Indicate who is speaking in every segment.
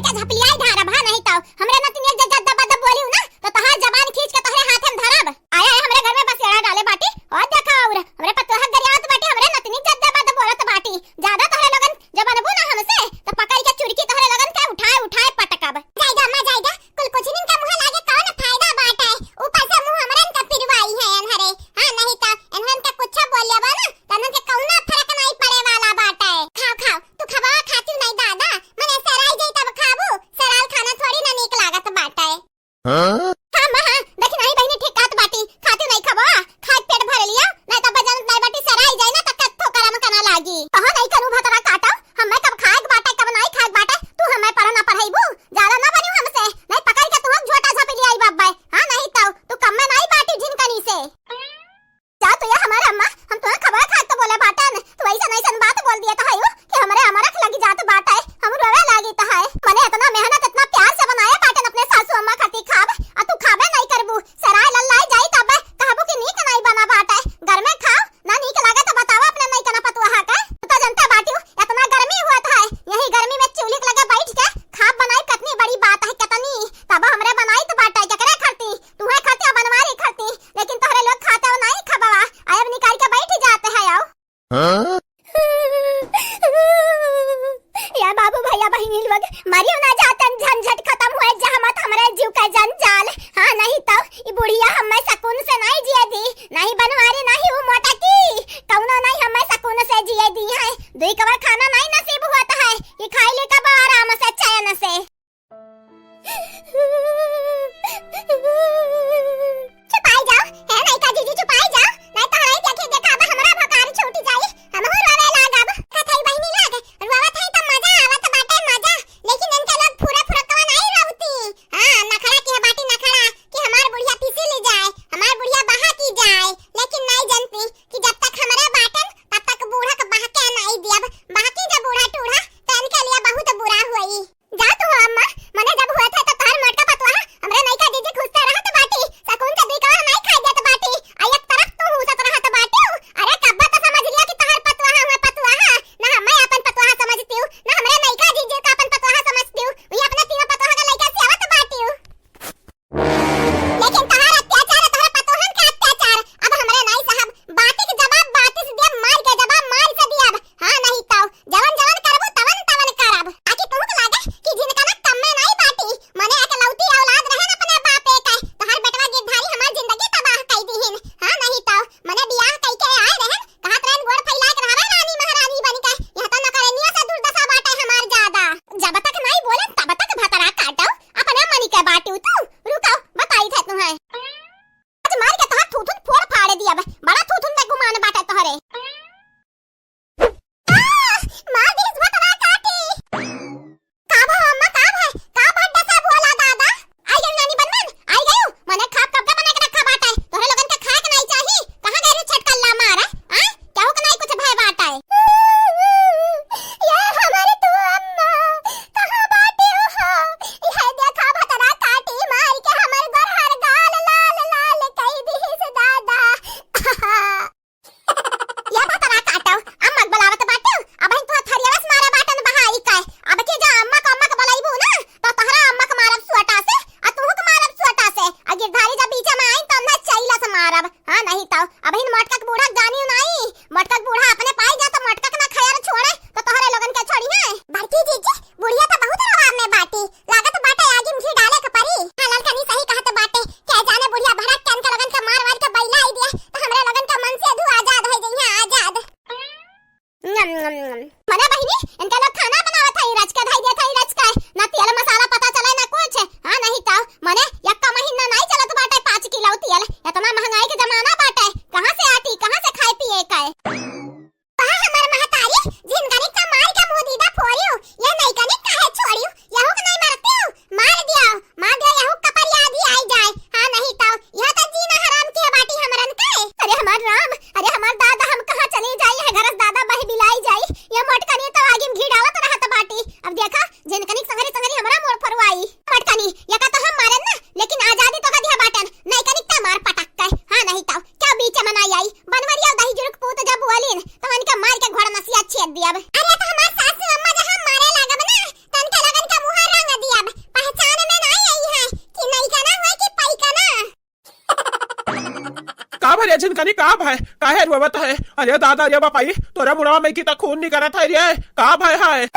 Speaker 1: के झपलियाई धारा भा नहीं तो हमरे नतिन एक जज्जा दबा दब बोली ना तो तहार जबान खींच के तोहरे हाथ में धरब। आया है हमरे घर में बस एड़ा डाले बाटी और देखा और हमरे पतोहा गरियात बाटी हमरे नतिन जज्जा दबा दब बोलत बाटी। ज्यादा तोहरे लगन जब बनबू ना हमसे तो पकड़ के चुरकी तोहरे लगन के उठाए उठाए पटकब। जायदा अम्मा जायदा कुल कुछ दिन का मुंह लागे कौन फायदा बाटा है ऊपर से मुंह हमरन का पिरवाई है अनहरे। हां नहीं तो अनहरन का कुछ बोलिया बा ना तनन के कौना फर्क नहीं पड़े वाला बाटा है। खाओ खाओ तू खबा खाती नहीं दादा मने सराई जाई तब खाबू सराल खाना थोड़ी ना नीक लागत बाटा है। हां हां देख नहीं बहनी ठीक कात बाटी खाती नहीं खबा खाक पेट भर लिया नहीं तो बजन नहीं बाटी सराई जाई ना तो कत्थो करम कना लागी। हां नहीं करू भतरा काटा हम कब खाक बाटा कब नहीं खाक बाटा तू हमें पढ़ा ना पढ़ाईबू ज्यादा ना बनियो हमसे नहीं पकड़ के तू हम झोटा झपली आई बाबा। हां नहीं तो तू कम में नहीं बाटी झिनकनी से जा तो या हमारा अम्मा हम तो खबर खाक तो बोले बाटा ने तो ऐसा नहीं सन बात बोल दिया तो है कि हमरे अमरख लगी जात बाटा है हम रोवे लागी तो है मने इतना मेहनत इतना प्यार से बनाया बाटन अपने सासू अम्मा खाती खाब आ तू खाबे नहीं करबू सराय लल्लाई जाई तब कहबू कि नीक नहीं बना बाटा है घर में खाओ ना नीक लागे तो बतावा अपने नहीं कना पतुआ का तो जनता बाटी इतना गर्मी हुआ था यही गर्मी में चूल्ही लगे बैठ के खाब बनाई कितनी बड़ी बात है कितनी तब हमरे बनाई तो बाटा जकरे खरती तू है खरती बनवारी खरती लेकिन तोहरे लोग खाते हो नहीं खबवा आयब निकाल के बैठ जाते हैं आओ। हां या बाबू भैया बहिनी लोग मारियो ना जातन झंझट खत्म हुए जहां मत हमरे जीव का जंजाल। हां नहीं तो ई बुढ़िया हमें सकून से नहीं जिए दी नहीं बनवारी नहीं वो मोटा की कौनो नहीं हमें सकून से जिए दी है दुई कवर खाना नहीं नसीब होता है ये खाई ले कब आराम से चैन से। छुपाई जाओ है नहीं का जीजी छुपाई जाओ नहीं तो हराई देखे देखा अब हमरा भकार छूट जाई हम हो रोवे लागब कथई बहिनी लाग रोवा थई त मजा आवत बाटे मजा लेकिन इनके लोग
Speaker 2: अरे झिनकनी का भाई काहे रोवत है? अरे दादा रे बापाई तोरा मुड़वा में की खून नहीं करत है रे, का भाई है?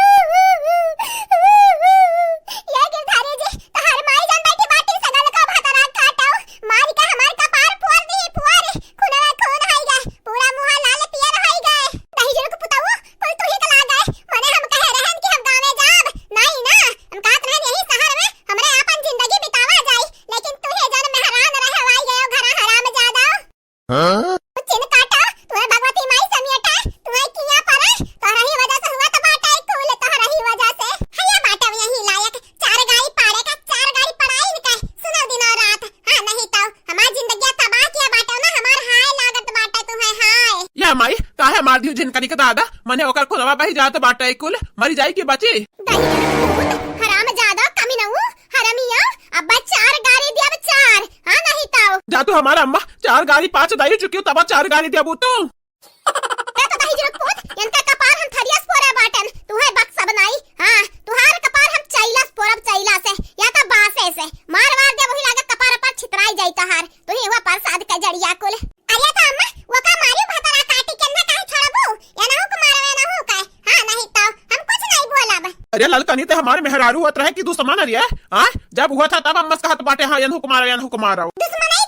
Speaker 1: ये गिरधारी जी तहार माई जान बैठी बाटी सगल का भातरा काटाओ मार के हमार कपार फोड़ दी फुआर खूनवा खून हाई गए पूरा मुंह लाल पियर हाई गए दही जरो को पुताऊ कुल तू ही कला गए मने हम कहे रहन कि हम गांव में जाब नहीं ना हम कहत रहन यही शहर में हमरे अपन जिंदगी बितावा जाई लेकिन तू हे जन मेहरान रहे वाई गयो घर हराम जादा चिन काटा तुम्हें भगवती माई समियटा तुम्हें किया परा तोहरा ही वजह से हुआ तो बाटा एक कुल तोहरा ही वजह से हया बाटा यही लायक चार गाड़ी पाड़े का चार गाड़ी पड़ाई निकाय सुनो दिन और रात हां नहीं तो हमार जिंदगी तबाह किया बाटा ना हमार हाय लागत बाटा तुम्हें हाय
Speaker 2: या माई काहे मार दियो झिनकनी के दादा? मने ओकर खुनवा बही जात बाटे कुल मरी जाई की बची?
Speaker 1: हराम ज्यादा कमी न हूं हरामिया अब्बा चार गाड़ी दिया अब चार हां नहीं तो
Speaker 2: जा तू हमारा अम्मा चार गाड़ी 5 दही चुकी तब 4 गाड़ी दिया बू तू
Speaker 1: तो दही जरूर पूत इनका कपार हम थरियास पोरा बाटन तू है बक्स बनाई हां तुहार कपार हम चाइलास पोरब चाइला से या तो बासे से मार मार दे वही लागत कपार पर छितराई जाई तहार तू ही हुआ प्रसाद का जड़िया कुल अरे तो अम्मा वो का मारी भतरा काटी के ना काहे छोड़बू या ना हो को मारवे ना हो काहे हां नहीं तो हम कुछ नहीं बोलब।
Speaker 2: अरे ललकनी ते हमारे मेहरारू होत रहे कि दुश्मन है रे? हां जब हुआ था तब अम्मा का हाथ बाटे हां यन हुकुमारा
Speaker 1: दुश्मन नहीं